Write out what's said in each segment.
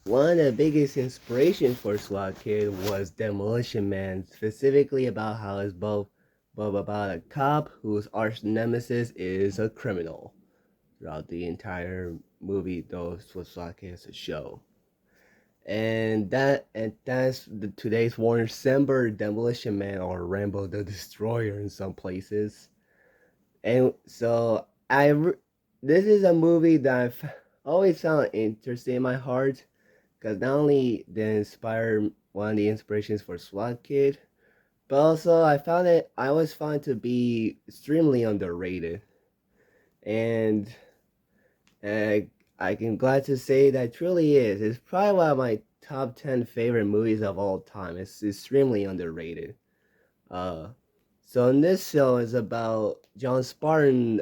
One of the biggest inspirations for SWAT Kid was Demolition Man, specifically about how it's both about a cop whose arch nemesis is a criminal. Throughout the entire movie, though, was SWAT Kid as a show. That's today's WarnerCember Demolition Man or Rambo the Destroyer in some places. And so this is a movie that I've always found interesting in my heart because not only did it inspire one of the inspirations for SWAT Kid, but also I always found it to be extremely underrated. And uh, I can glad to say that truly is. It's probably one of my top 10 favorite movies of all time. It's extremely underrated. Uh, so in this show is about John Spartan,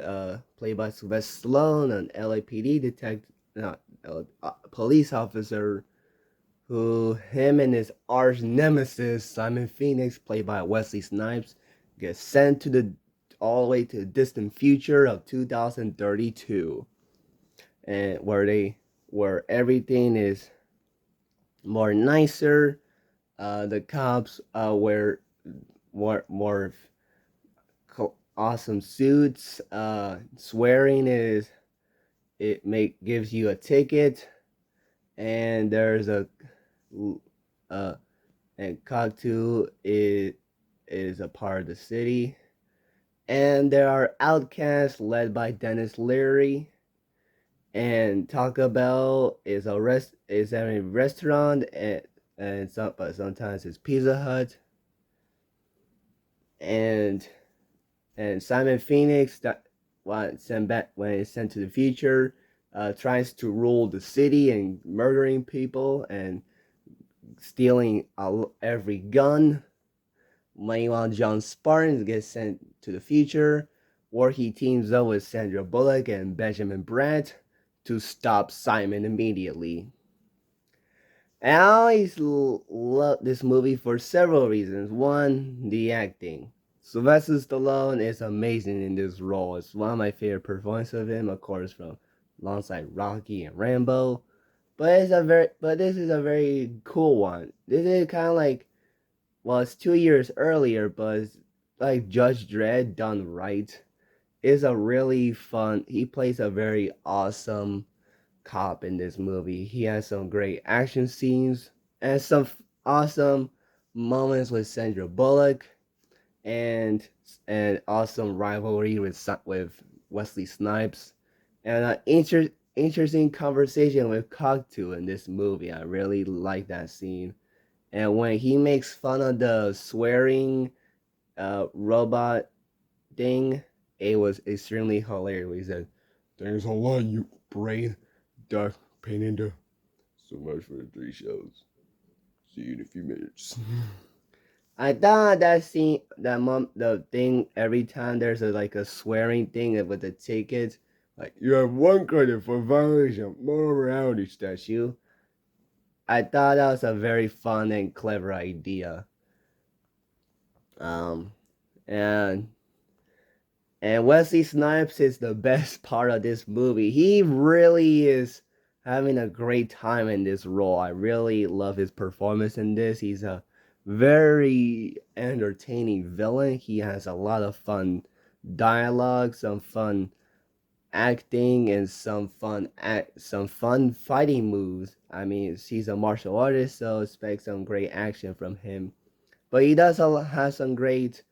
played by Sylvester Stallone, an LAPD detective, not police officer who him and his arch nemesis Simon Phoenix, played by Wesley Snipes, get sent to the all the way to the distant future of 2032, and where everything is more nicer. The cops wear more awesome suits. Swearing is it make gives you a ticket, and there's a uh, and Cogtu is a part of the city. And there are outcasts led by Dennis Leary. And Taco Bell is a restaurant, but sometimes it's Pizza Hut. And Simon Phoenix that when he's sent to the future, tries to rule the city and murdering people and stealing every gun. Meanwhile, John Spartan gets sent to the future, where he teams up with Sandra Bullock and Benjamin Bratt to stop Simon immediately. And I always love this movie for several reasons. One, the acting. Sylvester Stallone is amazing in this role. It's one of my favorite performances of him, of course, from alongside Rocky and Rambo. But this is a very cool one. This is kind of like, well, it's 2 years earlier, but it's like Judge Dredd done right. It's a really fun. He plays a very awesome cop in this movie. He has some great action scenes and some awesome moments with Sandra Bullock and awesome rivalry with Wesley Snipes and an interesting conversation with Cogtu in this movie. I really like that scene. And when he makes fun of the swearing robot thing, it was extremely hilarious. He said, "Thanks a lot, you brain duck painting." So much for the 3 shows. See you in a few minutes. I thought that scene, the thing every time there's a swearing thing with the tickets, like you have one credit for violation of moral morality statute. I thought that was a very fun and clever idea. Um, and Wesley Snipes is the best part of this movie. He really is having a great time in this role. I really love his performance in this. He's a very entertaining villain. He has a lot of fun dialogue, some fun acting, and some fun fighting moves. I mean, he's a martial artist, so expect some great action from him. But he does have some great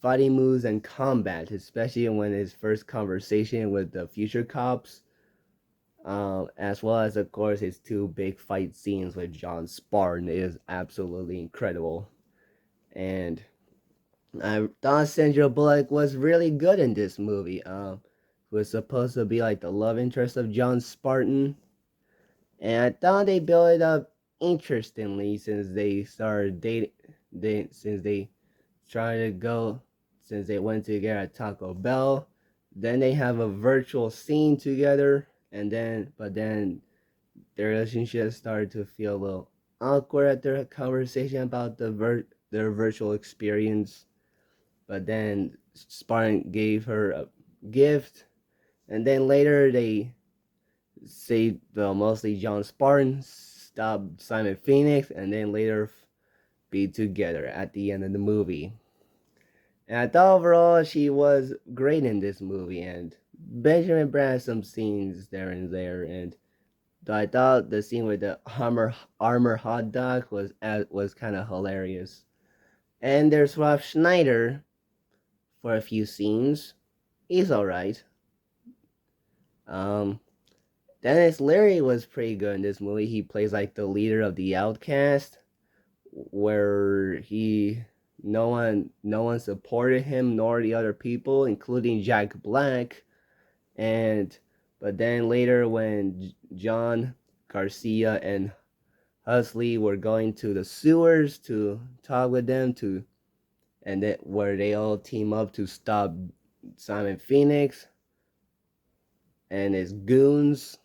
fighting moves and combat, especially when his first conversation with the future cops, as well as, of course, his two big fight scenes with John Spartan is absolutely incredible. And I thought Sandra Bullock was really good in this movie. Who was supposed to be like the love interest of John Spartan, and I thought they built it up interestingly since they started dating. Since they tried to go since they went together at Taco Bell. Then they have a virtual scene together, and then their relationship started to feel a little awkward at their conversation about their virtual experience. But then Spartan gave her a gift, and then later they say, well, mostly John Spartan stop Simon Phoenix and then later be together at the end of the movie. And I thought overall she was great in this movie, and Benjamin Bratt has some scenes there and there, and I thought the scene with the armor hot dog was kind of hilarious. And there's Rob Schneider for a few scenes. He's alright. Um, Dennis Leary was pretty good in this movie. He plays like the leader of the outcast, where no one supported him nor the other people, including Jack Black. And but then later when John Garcia and Huxley were going to the sewers to talk with them and then where they all team up to stop Simon Phoenix and his goons.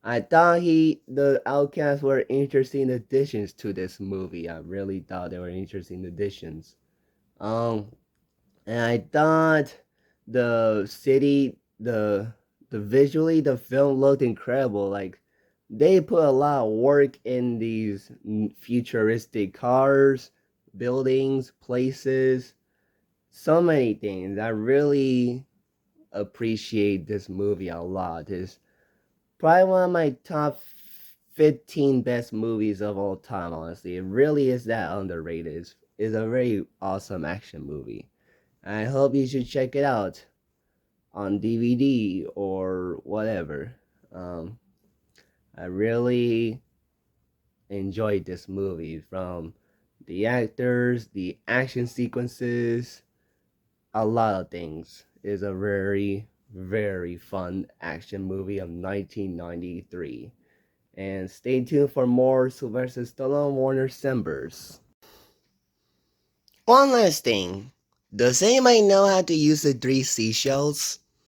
I thought the Outcasts were interesting additions to this movie. I really thought they were interesting additions. Um, and I thought the city, the visually, the film looked incredible. Like they put a lot of work in these futuristic cars, buildings, places, so many things. I really appreciate this movie a lot. It's probably one of my top 15 best movies of all time, honestly. It really is that underrated. It's a very awesome action movie. I hope you should check it out on DVD or whatever. Um, I really enjoyed this movie, from the actors, the action sequences, a lot of things. It's a very, very fun action movie of 1993. And stay tuned for more Sylvester Stallone WarnerCembers. One last thing. Does anybody know how to use the three seashells?